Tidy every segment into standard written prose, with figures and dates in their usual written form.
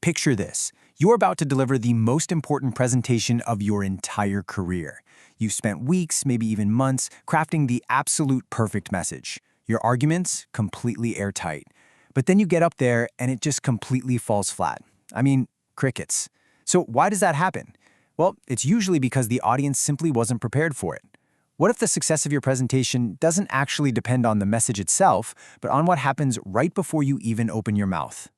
Picture this. You're about to deliver the most important presentation of your entire career. You've spent weeks, maybe even months, crafting the absolute perfect message. Your arguments completely airtight. But then you get up there and it just completely falls flat. I mean, crickets. So why does that happen? Well, it's usually because the audience simply wasn't prepared for it. What if the success of your presentation doesn't actually depend on the message itself, but on what happens right before you even open your mouth?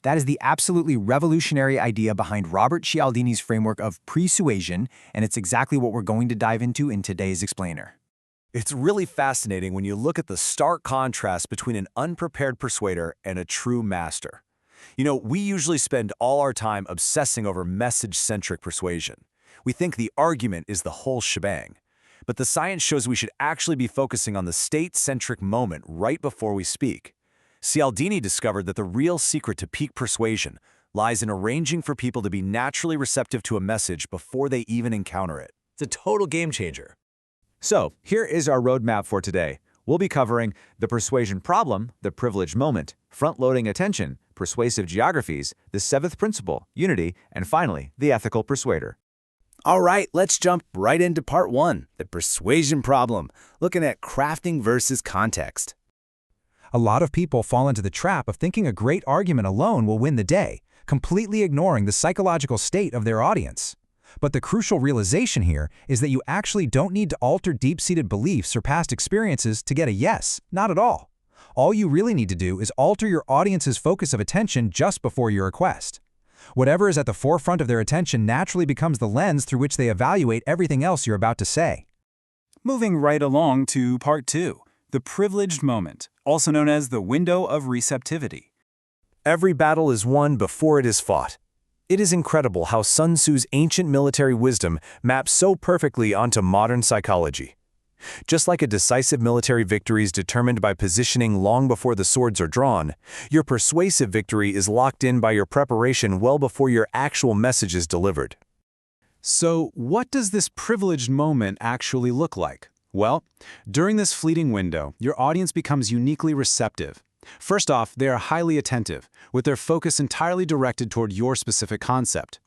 That is the absolutely revolutionary idea behind Robert Cialdini's framework of pre-suasion, and it's exactly what we're going to dive into in today's explainer. It's really fascinating when you look at the stark contrast between an unprepared persuader and a true master. We usually spend all our time obsessing over message-centric persuasion. We think the argument is the whole shebang. But the science shows we should actually be focusing on the state-centric moment right before we speak. Cialdini discovered that the real secret to peak persuasion lies in arranging for people to be naturally receptive to a message before they even encounter it. It's a total game changer. So, here is our roadmap for today. We'll be covering the persuasion problem, the privileged moment, front-loading attention, persuasive geographies, the seventh principle, unity, and finally, the ethical persuader. All right, let's jump right into part one, the persuasion problem, looking at crafting versus context. A lot of people fall into the trap of thinking a great argument alone will win the day, completely ignoring the psychological state of their audience. But the crucial realization here is that you actually don't need to alter deep-seated beliefs or past experiences to get a yes, not at all. All you really need to do is alter your audience's focus of attention just before your request. Whatever is at the forefront of their attention naturally becomes the lens through which they evaluate everything else you're about to say. Moving right along to part two, the privileged moment, also known as the window of receptivity. Every battle is won before it is fought. It is incredible how Sun Tzu's ancient military wisdom maps so perfectly onto modern psychology. Just like a decisive military victory is determined by positioning long before the swords are drawn, your persuasive victory is locked in by your preparation well before your actual message is delivered. So, what does this privileged moment actually look like? Well, during this fleeting window, your audience becomes uniquely receptive. First off, they are highly attentive, with their focus entirely directed toward your specific concept.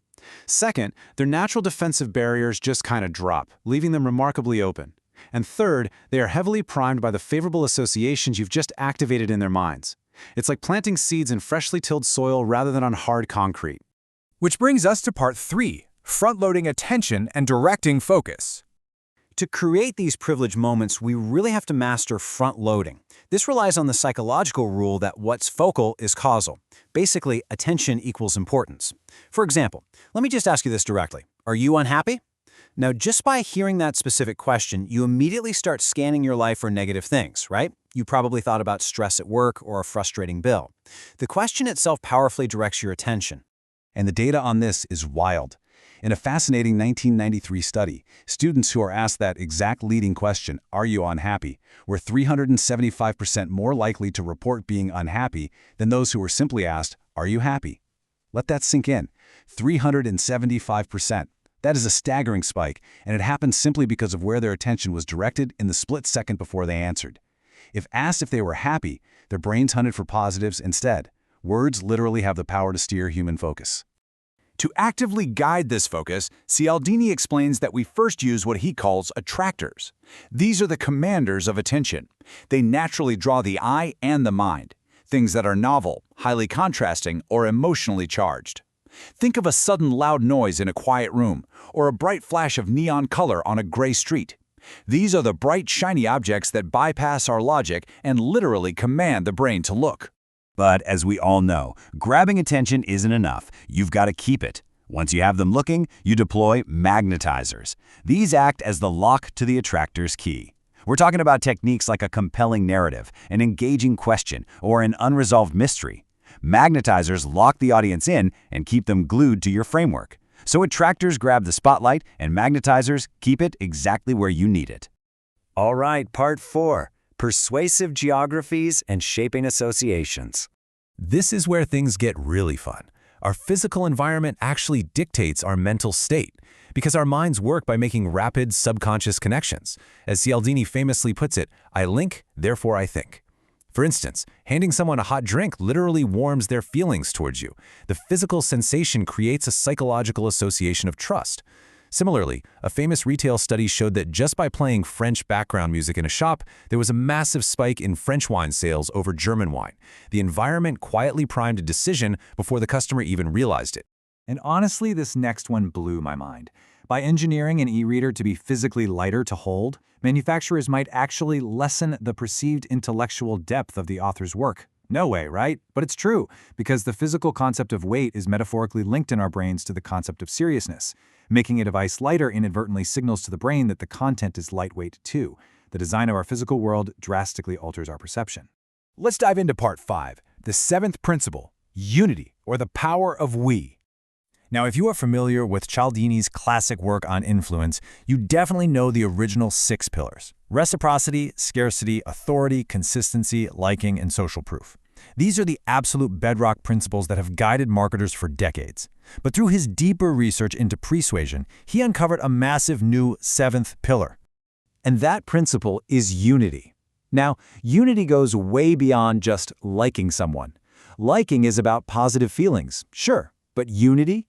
Second, their natural defensive barriers just kind of drop, leaving them remarkably open. And third, they are heavily primed by the favorable associations you've just activated in their minds. It's like planting seeds in freshly tilled soil rather than on hard concrete. Which brings us to part three, front-loading attention and directing focus. To create these privileged moments, we really have to master front-loading. This relies on the psychological rule that what's focal is causal. Basically, attention equals importance. For example, let me just ask you this directly. Are you unhappy? Now, just by hearing that specific question, you immediately start scanning your life for negative things, right? You probably thought about stress at work or a frustrating bill. The question itself powerfully directs your attention. And the data on this is wild. In a fascinating 1993 study, students who are asked that exact leading question, "Are you unhappy?" were 375% more likely to report being unhappy than those who were simply asked, "Are you happy?" Let that sink in. 375%. That is a staggering spike, and it happened simply because of where their attention was directed in the split second before they answered. If asked if they were happy, their brains hunted for positives instead. Words literally have the power to steer human focus. To actively guide this focus, Cialdini explains that we first use what he calls attractors. These are the commanders of attention. They naturally draw the eye and the mind, things that are novel, highly contrasting, or emotionally charged. Think of a sudden loud noise in a quiet room, or a bright flash of neon color on a gray street. These are the bright, shiny objects that bypass our logic and literally command the brain to look. But as we all know, grabbing attention isn't enough. You've got to keep it. Once you have them looking, you deploy magnetizers. These act as the lock to the attractor's key. We're talking about techniques like a compelling narrative, an engaging question, or an unresolved mystery. Magnetizers lock the audience in and keep them glued to your framework. So attractors grab the spotlight and magnetizers keep it exactly where you need it. All right, part four. Persuasive geographies and shaping associations. This is where things get really fun. Our physical environment actually dictates our mental state, because our minds work by making rapid subconscious connections. As Cialdini famously puts it, I link, therefore I think. For instance, handing someone a hot drink literally warms their feelings towards you. The physical sensation creates a psychological association of trust. Similarly, a famous retail study showed that just by playing French background music in a shop, there was a massive spike in French wine sales over German wine. The environment quietly primed a decision before the customer even realized it. And honestly, this next one blew my mind. By engineering an e-reader to be physically lighter to hold, manufacturers might actually lessen the perceived intellectual depth of the author's work. No way, right? But it's true, because the physical concept of weight is metaphorically linked in our brains to the concept of seriousness. Making a device lighter inadvertently signals to the brain that the content is lightweight too. The design of our physical world drastically alters our perception. Let's dive into part 5, the 7th principle, unity, or the power of we. Now, if you are familiar with Cialdini's classic work on influence, you definitely know the original 6 pillars: reciprocity, scarcity, authority, consistency, liking, and social proof. These are the absolute bedrock principles that have guided marketers for decades. But through his deeper research into persuasion, he uncovered a massive new 7th pillar. And that principle is unity. Now, unity goes way beyond just liking someone. Liking is about positive feelings, sure, but unity?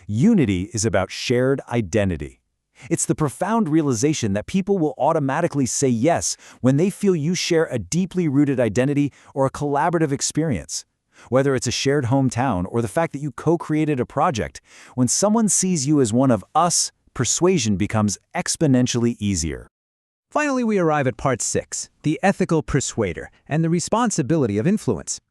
Unity is about shared identity. It's the profound realization that people will automatically say yes when they feel you share a deeply rooted identity or a collaborative experience. Whether it's a shared hometown or the fact that you co-created a project, when someone sees you as one of us, persuasion becomes exponentially easier. Finally, we arrive at part 6, the ethical persuader and the responsibility of influence.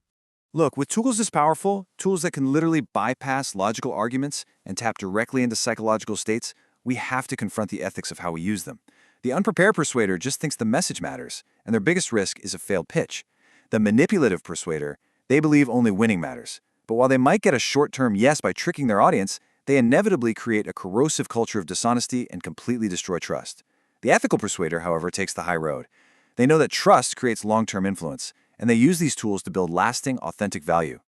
Look, with tools this powerful, tools that can literally bypass logical arguments and tap directly into psychological states, we have to confront the ethics of how we use them. The unprepared persuader just thinks the message matters, and their biggest risk is a failed pitch. The manipulative persuader, they believe only winning matters. But while they might get a short-term yes by tricking their audience, they inevitably create a corrosive culture of dishonesty and completely destroy trust. The ethical persuader, however, takes the high road. They know that trust creates long-term influence, and they use these tools to build lasting, authentic value.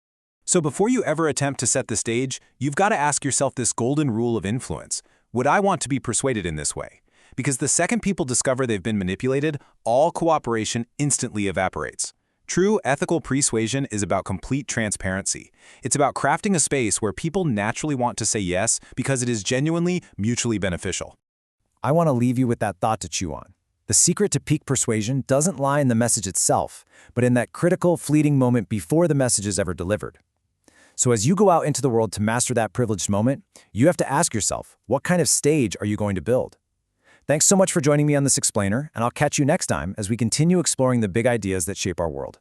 So before you ever attempt to set the stage, you've got to ask yourself this golden rule of influence. Would I want to be persuaded in this way? Because the second people discover they've been manipulated, all cooperation instantly evaporates. True ethical persuasion is about complete transparency. It's about crafting a space where people naturally want to say yes because it is genuinely mutually beneficial. I want to leave you with that thought to chew on. The secret to peak persuasion doesn't lie in the message itself, but in that critical, fleeting moment before the message is ever delivered. So as you go out into the world to master that privileged moment, you have to ask yourself, what kind of stage are you going to build? Thanks so much for joining me on this explainer, and I'll catch you next time as we continue exploring the big ideas that shape our world.